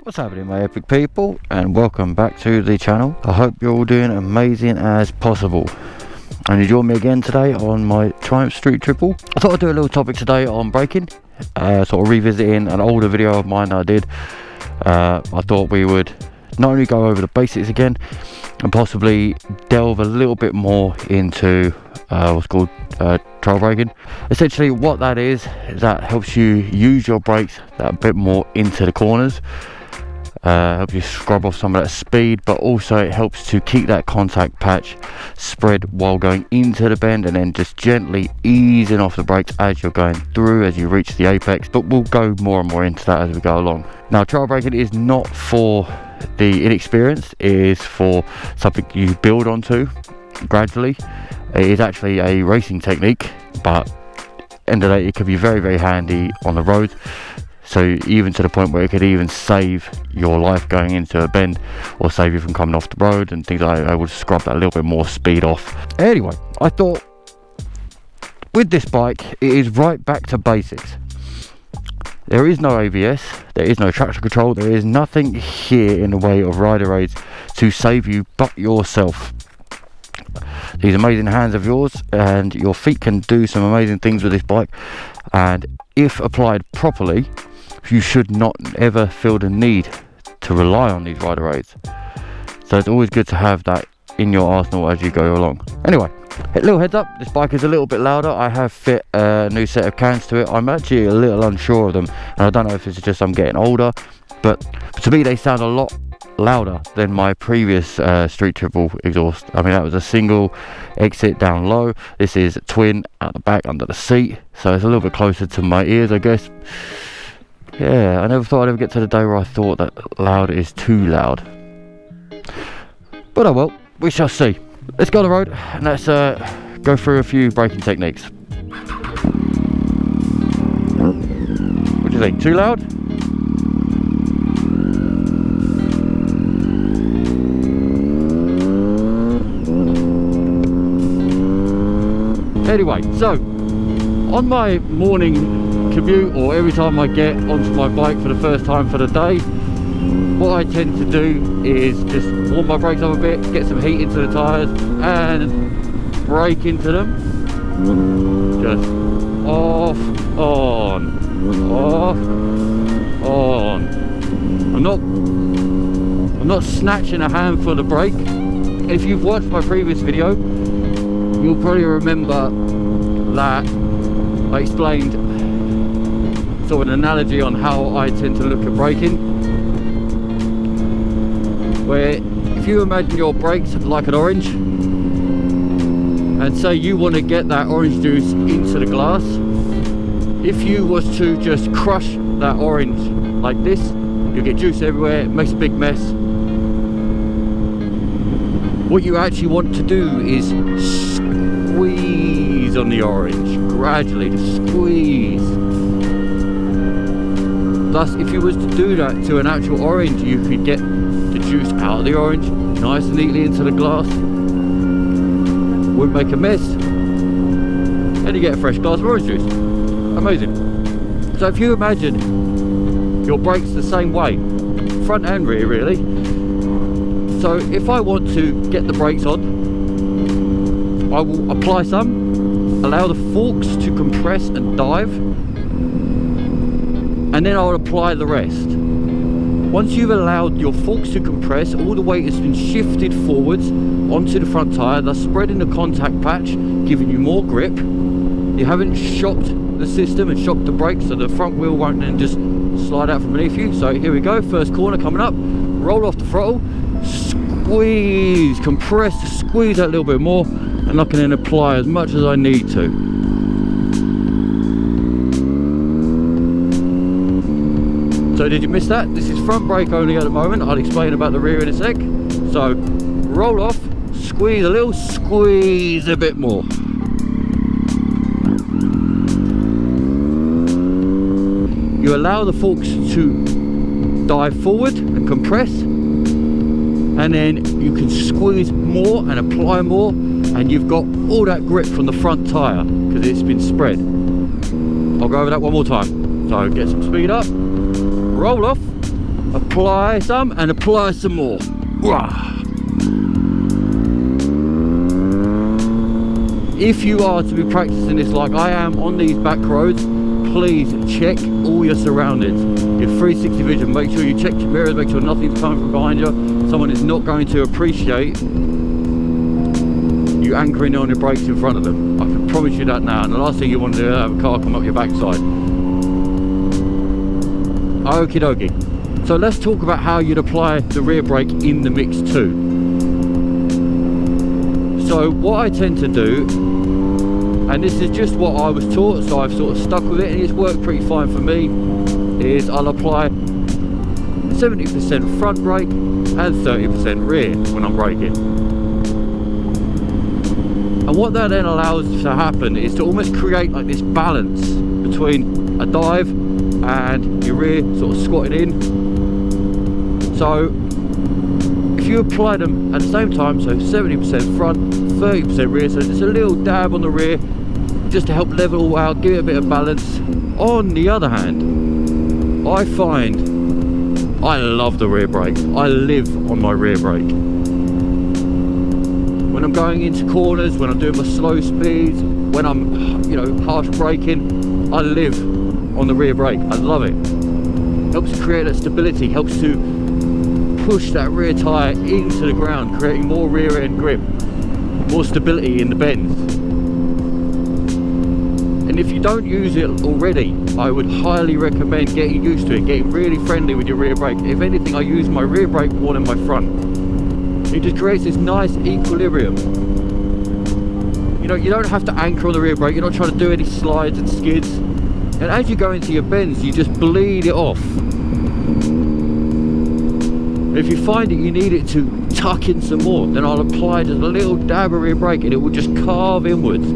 What's happening, my epic people, and welcome back to the channel. I hope you're all doing amazing as possible, and you join me again today on my Triumph Street Triple. I thought I'd do a little topic today on braking, sort of revisiting an older video of mine that I did. I thought we would not only go over the basics again and possibly delve a little bit more into what's called trail braking. Essentially what that is that helps you use your brakes that a bit more into the corners, help you scrub off some of that speed, but also it helps to keep that contact patch spread while going into the bend, and then just gently easing off the brakes as you're going through, as you reach the apex. But we'll go more and more into that as we go along. Now, trail braking is not for the inexperienced, it is for something you build onto gradually. It is actually a racing technique, but end of the day it can be very, very handy on the road. So even to the point where it could even save your life going into a bend, or save you from coming off the road and things like that. I would scrub that a little bit more speed off. Anyway, I thought with this bike it is right back to basics. There is no ABS, there is no traction control, there is nothing here in the way of rider aids to save you but yourself. These amazing hands of yours and your feet can do some amazing things with this bike, and if applied properly, you should not ever feel the need to rely on these rider aids. So it's always good to have that in your arsenal as you go along. Anyway, a little heads up, this bike is a little bit louder. I have fit a new set of cans to it. I'm actually a little unsure of them, and I don't know if it's just I'm getting older, but to me they sound a lot louder than my previous Street Triple exhaust. I mean, that was a single exit down low. This is twin at the back under the seat, so it's a little bit closer to my ears, I guess. Yeah, I never thought I'd ever get to the day where I thought that loud is too loud, but oh well, we shall see. Let's go on the road and let's go through a few braking techniques. What do you think? Too loud? Anyway, so on my morning commute, or every time I get onto my bike for the first time for the day, what I tend to do is just warm my brakes up a bit, get some heat into the tyres and brake into them. Just off, on, off, on. I'm not snatching a handful of brake. If you've watched my previous video, you'll probably remember that I explained sort of an analogy on how I tend to look at braking, where if you imagine your brakes like an orange, and say you want to get that orange juice into the glass, if you was to just crush that orange like this, you'll get juice everywhere, it makes a big mess. What you actually want to do is squeeze on the orange, gradually, just squeeze. Thus, if you was to do that to an actual orange, you could get the juice out of the orange nice and neatly into the glass, wouldn't make a mess, and you get a fresh glass of orange juice. Amazing. So if you imagine your brakes the same way, front and rear really, so if I want to get the brakes on, I will apply some, allow the forks to compress and dive, and then I'll apply the rest. Once you've allowed your forks to compress, all the weight has been shifted forwards onto the front tyre, thus spreading the contact patch, giving you more grip. You haven't shocked the system and shocked the brakes, so the front wheel won't then just slide out from beneath you. So here we go, first corner coming up, roll off the throttle, squeeze, compress, squeeze that a little bit more, and I can then apply as much as I need to. So did you miss that? This is front brake only at the moment. I'll explain about the rear in a sec. So roll off, squeeze a little, squeeze a bit more. You allow the forks to dive forward and compress, and then you can squeeze more and apply more, and you've got all that grip from the front tyre because it's been spread. I'll go over that one more time. So get some speed up, roll off, apply some and apply some more. If you are to be practicing this like I am on these back roads, please check all your surroundings. Your 360 vision, make sure you check your mirrors, make sure nothing's coming from behind you. Someone is not going to appreciate you anchoring on your brakes in front of them. I can promise you that now. And the last thing you want to do is have a car come up your backside. Okie dokie. So let's talk about how you'd apply the rear brake in the mix too. So what I tend to do, and this is just what I was taught, so I've sort of stuck with it and it's worked pretty fine for me, is I'll apply 70% front brake and 30% rear when I'm braking. And what that then allows to happen is to almost create like this balance between a dive and your rear sort of squatting in. So if you apply them at the same time, so 70% front, 30% rear, so just a little dab on the rear just to help level out, give it a bit of balance. On the other hand, I find I love the rear brake. I live on my rear brake. When I'm going into corners, when I'm doing my slow speeds, when I'm, you know, harsh braking, I live on the rear brake. I love it. Helps create that stability, helps to push that rear tyre into the ground, creating more rear end grip, more stability in the bends. And if you don't use it already, I would highly recommend getting used to it, getting really friendly with your rear brake. If anything, I use my rear brake more than my front. It just creates this nice equilibrium. You know, you don't have to anchor on the rear brake, you're not trying to do any slides and skids. And as you go into your bends, you just bleed it off. If you find that you need it to tuck in some more, then I'll apply just a little dab of rear brake and it will just carve inwards.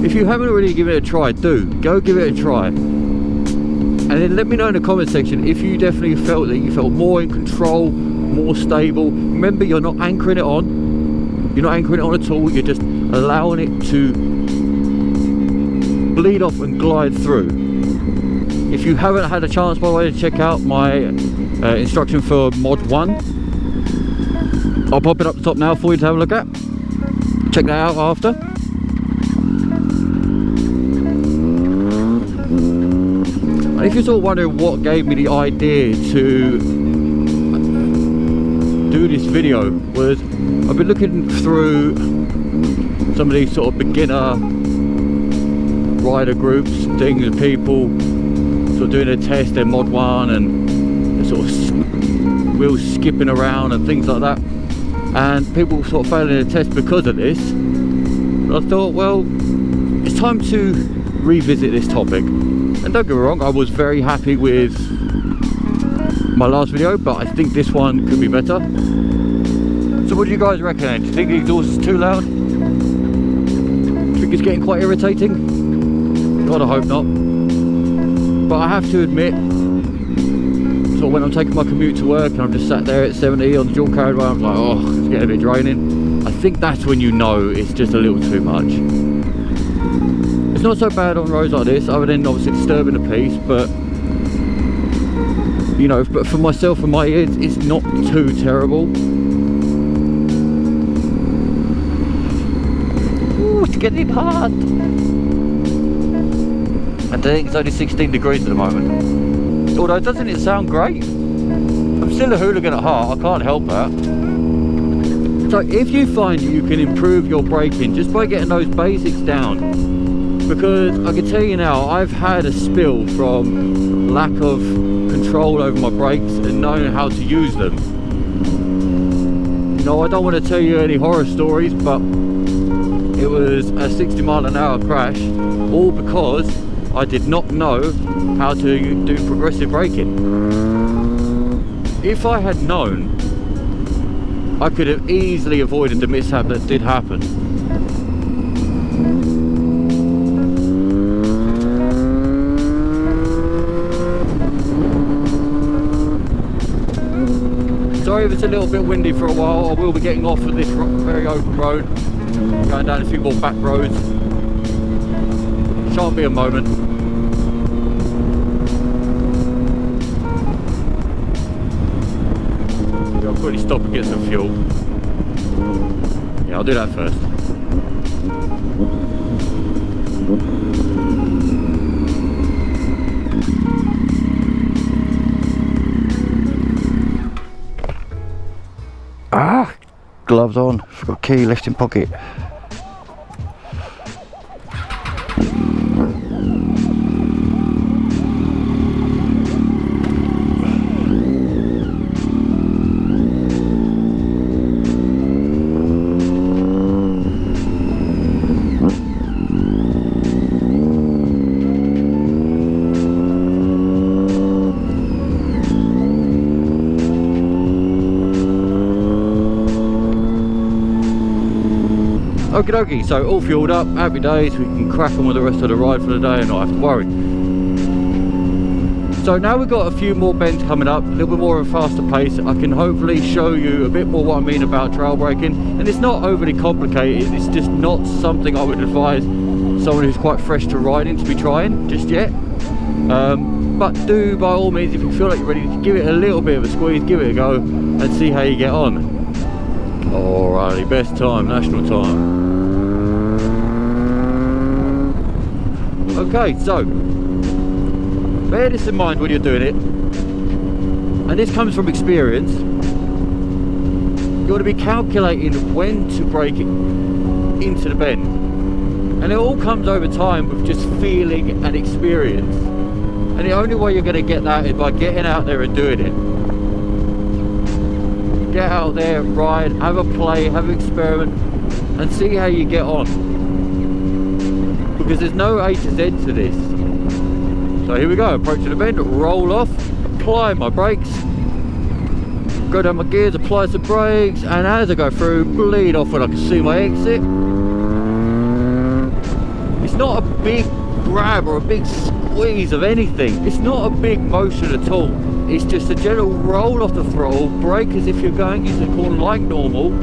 If you haven't already given it a try, do. Go give it a try. And then let me know in the comment section if you definitely felt that you felt more in control, more stable. Remember, you're not anchoring it on. You're not anchoring it on at all. You're just allowing it to bleed off and glide through. If you haven't had a chance, by the way, to check out my instruction for mod 1, I'll pop it up the top now for you to have a look at. Check that out after. And if you're sort of wondering what gave me the idea to do this video, was I've been looking through some of these sort of beginner rider groups, things, and people sort of doing their test, their mod 1, and they're sort of wheels skipping around and things like that, and people sort of failing their test because of this. And I thought, well, it's time to revisit this topic. And don't get me wrong, I was very happy with my last video, but I think this one could be better. So what do you guys reckon? Do you think the exhaust is too loud? Do you think it's getting quite irritating? God, I hope not. But I have to admit, so when I'm taking my commute to work and I'm just sat there at 70 on the dual carriageway, I'm like, oh, it's getting a bit draining. I think that's when you know it's just a little too much. It's not so bad on roads like this, other than obviously disturbing the peace, but you know, but for myself and my ears, it's not too terrible. Ooh, it's getting hot. I think it's only 16 degrees at the moment. Although, doesn't it sound great? I'm still a hooligan at heart, I can't help that. So if you find you can improve your braking just by getting those basics down, because I can tell you now, I've had a spill from lack of control over my brakes and knowing how to use them. You know, I don't want to tell you any horror stories, but it was a 60-mile-an-hour crash, all because I did not know how to do progressive braking. If I had known, I could have easily avoided the mishap that did happen. Sorry if it's a little bit windy for a while. I will be getting off of this very open road, going down a few more back roads. Shan't be a moment. quickly stop and get some fuel. Yeah, I'll do that first. Ah! Gloves on, got key left in pocket. Okie dokie, so all fueled up, happy days, we can crack on with the rest of the ride for the day and not have to worry. So now we've got a few more bends coming up, a little bit more of a faster pace. I can hopefully show you a bit more what I mean about trail braking, and it's not overly complicated, it's just not something I would advise someone who's quite fresh to riding to be trying just yet. But do, by all means, if you feel like you're ready to give it a little bit of a squeeze, give it a go and see how you get on. Alrighty, best time, national time. Okay, so bear this in mind when you're doing it, and this comes from experience. You want to be calculating when to brake it into the bend, and it all comes over time with just feeling and experience, and the only way you're going to get that is by getting out there and doing it. Get out there, ride, have a play, have an experiment, and see how you get on. Because there's no A to Z to this. So here we go, approaching the bend, roll off, apply my brakes, go down my gears, apply some brakes, and as I go through, bleed off when I can see my exit. It's not a big grab or a big squeeze of anything. It's not a big motion at all. It's just a gentle roll off the throttle, brake as if you're going into the corner like normal.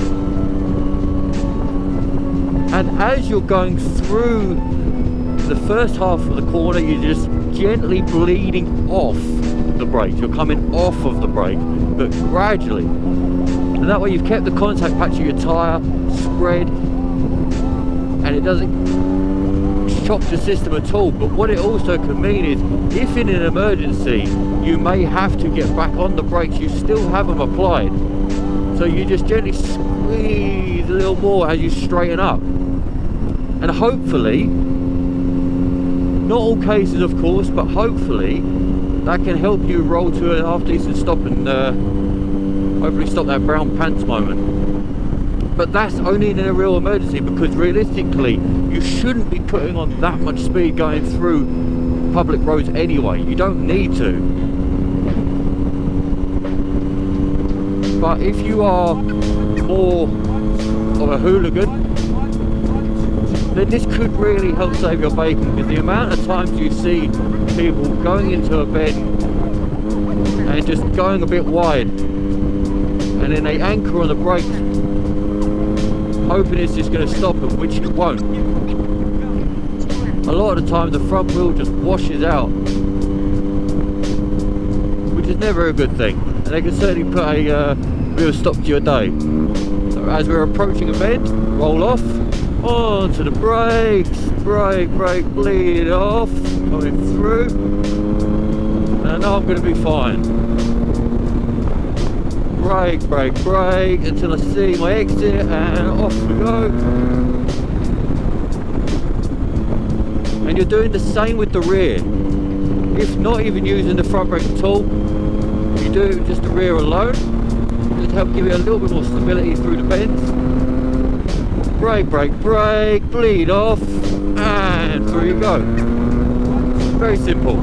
And as you're going through the first half of the corner, you're just gently bleeding off the brake. You're coming off of the brake, but gradually. And that way you've kept the contact patch of your tyre spread, and it doesn't shock the system at all. But what it also can mean is, if in an emergency you may have to get back on the brakes, you still have them applied. So you just gently squeeze a little more as you straighten up. And hopefully, not all cases of course, but hopefully that can help you roll to a half decent stop and hopefully stop that brown pants moment. But that's only in a real emergency, because realistically you shouldn't be putting on that much speed going through public roads anyway. You don't need to. But if you are more of a hooligan, then this could really help save your bacon, because the amount of times you see people going into a bend and just going a bit wide, and then they anchor on the brakes hoping it's just going to stop them, which it won't. A lot of the time the front wheel just washes out, which is never a good thing, and they can certainly put a real stop to your day. So as we're approaching a bend, roll off, onto the brakes, brake, bleed off, coming through, and I know I'm going to be fine. Brake until I see my exit, and off we go. And you're doing the same with the rear. If not even using the front brake at all, you do just the rear alone, just to help give you a little bit more stability through the bends. Brake, bleed off, and through you go. Very simple.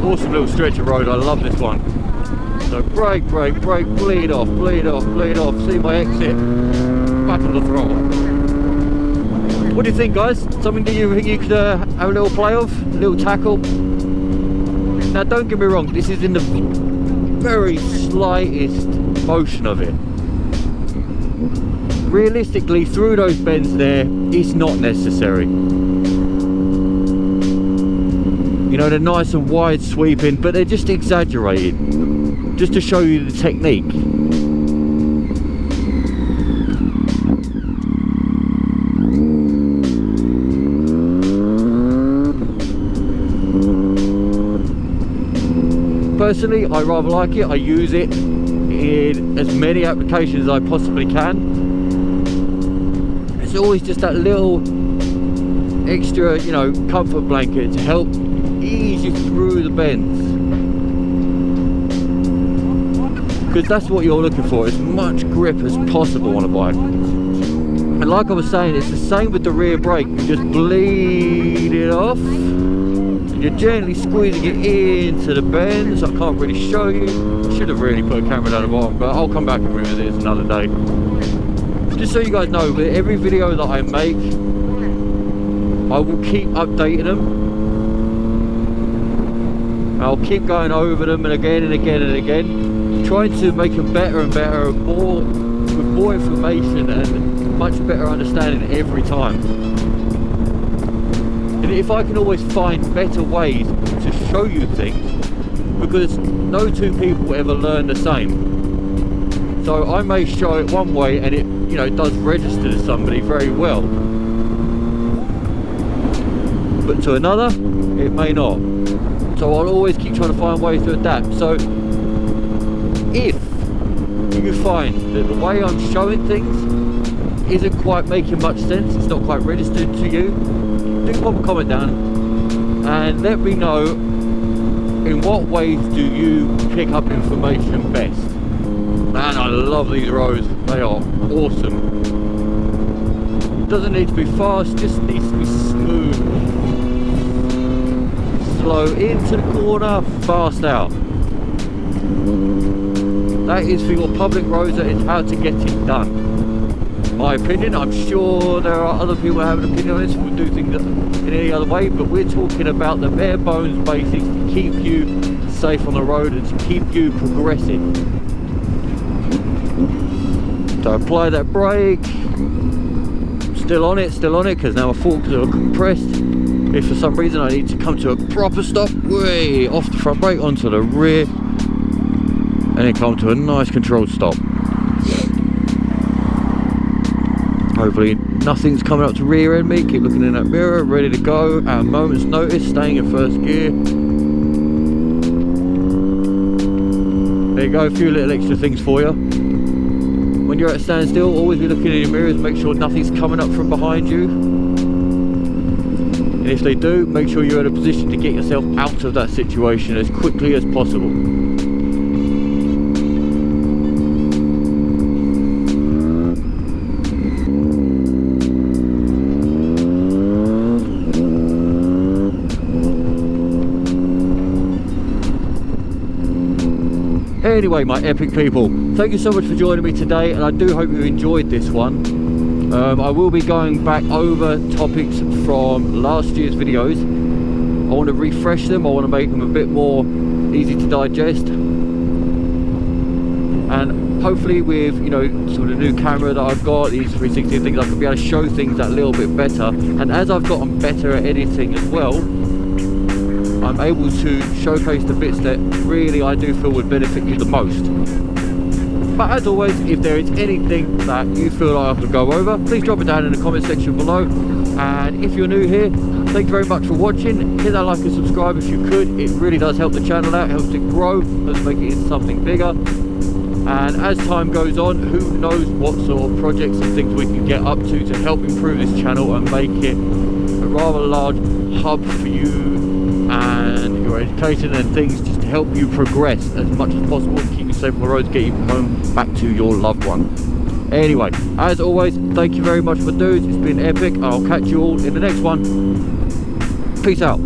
Awesome little stretch of road, I love this one. So brake, bleed off, see my exit, back on the throttle. What do you think, guys? Something that you think you could have a little play of, a little tackle? Now don't get me wrong, this is in the very slightest motion of it. Realistically, through those bends there, it's not necessary. You know, they're nice and wide sweeping, but they're just exaggerated, just to show you the technique. Personally, I rather like it. I use it in as many applications as I possibly can. It's always just that little extra, you know, comfort blanket to help ease you through the bends, because that's what you're looking for, as much grip as possible on a bike. And like I was saying, it's the same with the rear brake. You just bleed it off, you're gently squeezing it into the bends. I can't really show you, I should have really put a camera down the bottom, but I'll come back and revisit this another day. Just so you guys know, with every video that I make, I will keep updating them. I'll keep going over them and again and again and again, trying to make them better and better, with more information and much better understanding every time. And if I can always find better ways to show you things, because no two people ever learn the same. So I may show it one way and it, you know, does register to somebody very well, but to another it may not. So I'll always keep trying to find ways to adapt. So if you find that the way I'm showing things isn't quite making much sense, it's not quite registered to you, do pop a comment down and let me know in what ways do you pick up information best. Man, I love these roads, they are awesome. Doesn't need to be fast, just needs to be smooth. Slow into the corner, fast out. That is for your public roads, that is how to get it done. My opinion, I'm sure there are other people who have an opinion on this who would do things in any other way, but we're talking about the bare bones basics to keep you safe on the road and to keep you progressing. So apply that brake, still on it, because now my forks are compressed. If for some reason I need to come to a proper stop, way off the front brake onto the rear, and then come to a nice controlled stop. Hopefully nothing's coming up to rear end me. Keep looking in that mirror, ready to go at a moment's notice, staying in first gear. There you go, a few little extra things for you. When you're at a standstill, always be looking in your mirrors, make sure nothing's coming up from behind you. And if they do, make sure you're in a position to get yourself out of that situation as quickly as possible. Anyway, my epic people, thank you so much for joining me today, and I do hope you enjoyed this one. I will be going back over topics from last year's videos. I want to refresh them, I want to make them a bit more easy to digest, and hopefully with, you know, sort of new camera that I've got, these 360 things, I can be able to show things that little bit better. And as I've gotten better at editing as well, I'm able to showcase the bits that really I do feel would benefit you the most. But as always, if there is anything that you feel like I could go over, please drop it down in the comment section below. And if you're new here, thank you very much for watching. Hit that like and subscribe if you could. It really does help the channel out, helps it grow, helps make it into something bigger. And as time goes on, who knows what sort of projects and things we can get up to help improve this channel and make it a rather large hub for you and your education and things, just to help you progress as much as possible, keep you safe on the roads, get you home back to your loved one. Anyway, as always, thank you very much for dudes, it's been epic. I'll catch you all in the next one. Peace out.